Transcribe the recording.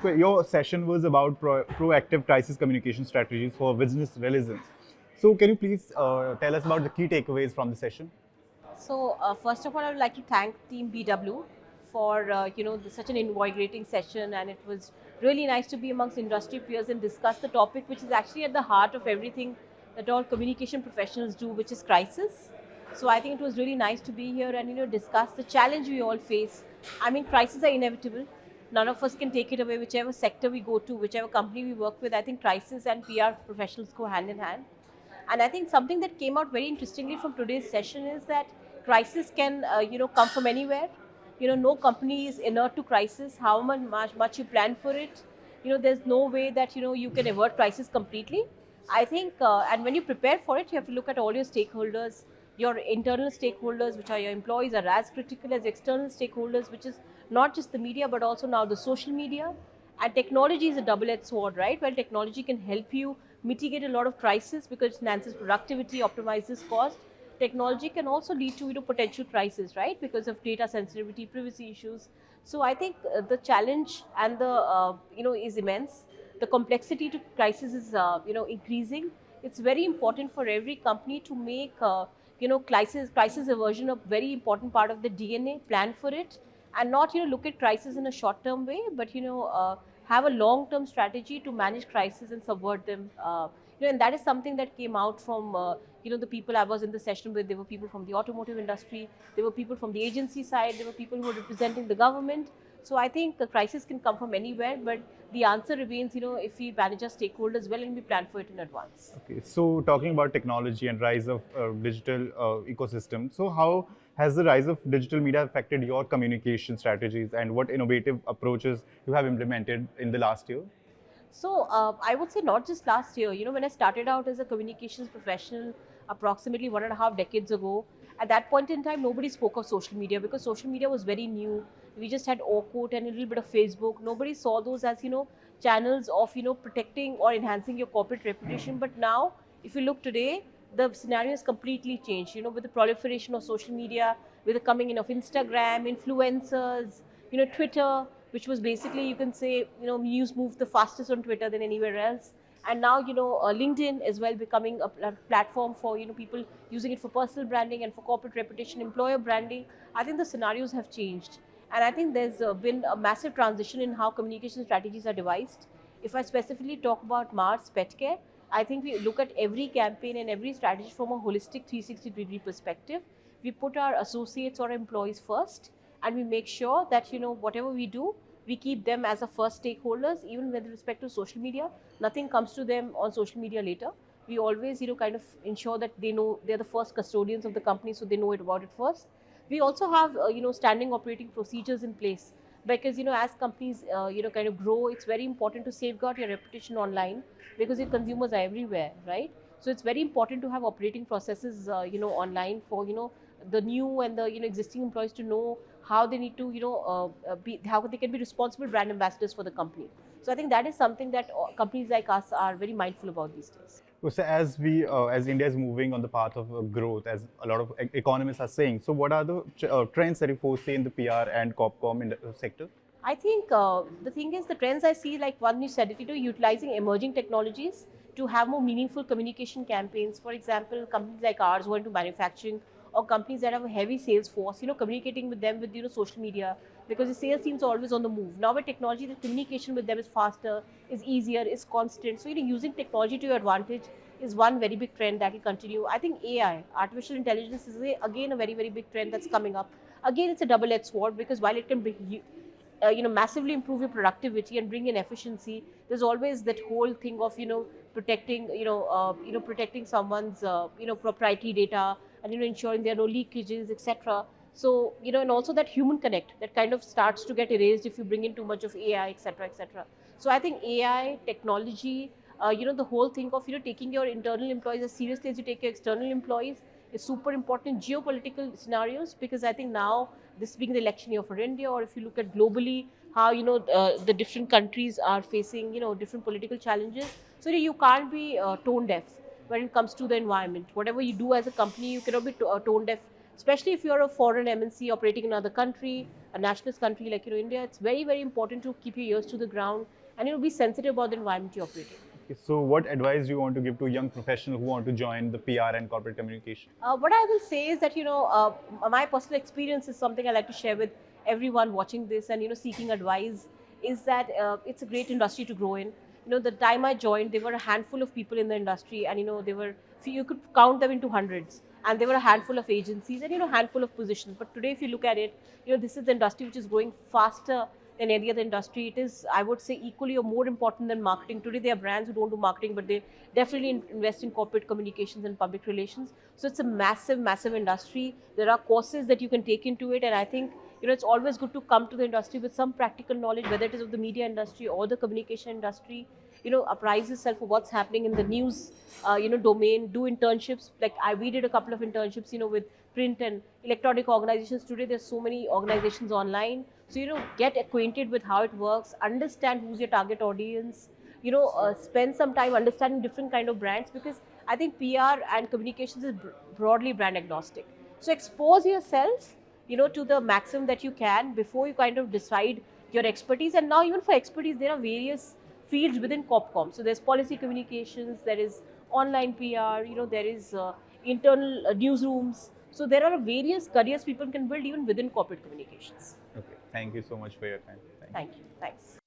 Your session was about proactive crisis communication strategies for business resilience. So, can you please tell us about the key takeaways from the session? So first of all, I would like to thank Team BW for such an invigorating session, and it was really nice to be amongst industry peers and discuss the topic which is actually at the heart of everything that all communication professionals do, which is crisis. So I think it was really nice to be here and discuss the challenge we all face. I mean, crises are inevitable. None of us can take it away. Whichever sector we go to, whichever company we work with, I think crisis and PR professionals go hand in hand. And I think something that came out very interestingly from today's session is that crisis can, come from anywhere. No company is inert to crisis. How much you plan for it, there's no way that you can avert crisis completely. I think, and when you prepare for it, you have to look at all your stakeholders. Your internal stakeholders, which are your employees, are as critical as external stakeholders, which is not just the media but also now the social media. And technology is a double-edged sword, right? Well, technology can help you mitigate a lot of crisis because it enhances productivity, optimizes cost. Technology can also lead to potential crisis, right? Because of data sensitivity, privacy issues. So I think the challenge and the is immense. The complexity to crisis is increasing. It's very important for every company to make crisis aversion a very important part of the DNA. Plan for it and not look at crisis in a short term way, but have a long term strategy to manage crisis and subvert them. And that is something that came out from the people I was in the session with. There were people from the automotive industry, there were people from the agency side, there were people who were representing the government. So I think the crisis can come from anywhere, but the answer remains, if we manage our stakeholders well and we plan for it in advance. Okay, so talking about technology and rise of digital ecosystem, so how has the rise of digital media affected your communication strategies and what innovative approaches you have implemented in the last year? So I would say not just last year. When I started out as a communications professional, approximately 1.5 decades ago, at that point in time, nobody spoke of social media because social media was very new. We just had Orkut and a little bit of Facebook. Nobody saw those as channels of protecting or enhancing your corporate reputation. But now, if you look today, the scenario has completely changed. With the proliferation of social media, with the coming in of Instagram, influencers, Twitter, which was basically, you can say, news moved the fastest on Twitter than anywhere else. And now, LinkedIn as well becoming a platform for, people using it for personal branding and for corporate reputation, employer branding. I think the scenarios have changed. And I think there's been a massive transition in how communication strategies are devised. If I specifically talk about Mars Petcare, I think we look at every campaign and every strategy from a holistic 360-degree perspective. We put our associates or employees first, and we make sure that whatever we do, we keep them as a first stakeholders. Even with respect to social media, nothing comes to them on social media later. We always kind of ensure that they know they're the first custodians of the company, so they know it about it first. We also have standing operating procedures in place because as companies kind of grow, it's very important to safeguard your reputation online because your consumers are everywhere, right? So it's very important to have operating processes online for the new and the existing employees to know how they need to be, how they can be responsible brand ambassadors for the company. So I think that is something that companies like us are very mindful about these days. So as India is moving on the path of growth, as a lot of economists are saying, so what are the trends that you foresee in the PR and Corpcom in the sector? I think the thing is, the trends I see, like one you said it, utilizing emerging technologies to have more meaningful communication campaigns. For example, companies like ours who are into manufacturing, or companies that have a heavy sales force, communicating with them with social media, because the sales teams are always on the move. Now with technology, the communication with them is faster, is easier, is constant. So using technology to your advantage is one very big trend that will continue. I think AI, artificial intelligence, is again a very very big trend that's coming up. Again, it's a double-edged sword because while it can be massively improve your productivity and bring in efficiency, there's always that whole thing of protecting protecting someone's proprietary data, and ensuring there are no leakages, etc. So and also that human connect that kind of starts to get erased if you bring in too much of AI, etc., etc. So I think AI technology, the whole thing of taking your internal employees as seriously as you take your external employees is super important in geopolitical scenarios, because I think now, this being the election year for India, or if you look at globally how the different countries are facing different political challenges. So you can't be tone deaf when it comes to the environment. Whatever you do as a company, you cannot be tone deaf, especially if you're a foreign MNC operating in another country. a nationalist country like India, it's very, very important to keep your ears to the ground and be sensitive about the environment you operate in. Okay, so what advice do you want to give to young professionals who want to join the PR and corporate communication? What I will say is that my personal experience is something I like to share with everyone watching this and seeking advice. Is that it's a great industry to grow in. The time I joined, there were a handful of people in the industry, and they were you could count them into hundreds, and there were a handful of agencies and handful of positions. But today, if you look at it, this is the industry which is growing faster than any other industry. It is, I would say, equally or more important than marketing. Today, there are brands who don't do marketing, but they definitely invest in corporate communications and public relations. So it's a massive, massive industry. There are courses that you can take into it, and I think it's always good to come to the industry with some practical knowledge, whether it is of the media industry or the communication industry. Apprise yourself of what's happening in the news, domain. Do internships. Like we did a couple of internships, with print and electronic organizations. Today, there's so many organizations online. So get acquainted with how it works. Understand who's your target audience. Spend some time understanding different kind of brands, because I think PR and communications is broadly brand agnostic. So expose yourself, to the maximum that you can before you kind of decide your expertise. And now even for expertise, there are various fields within Corpcom. So there's policy communications, there is online PR, there is internal newsrooms. So there are various careers people can build even within corporate communications. Okay, thank you so much for your time. Thank you. Thank you. Thanks.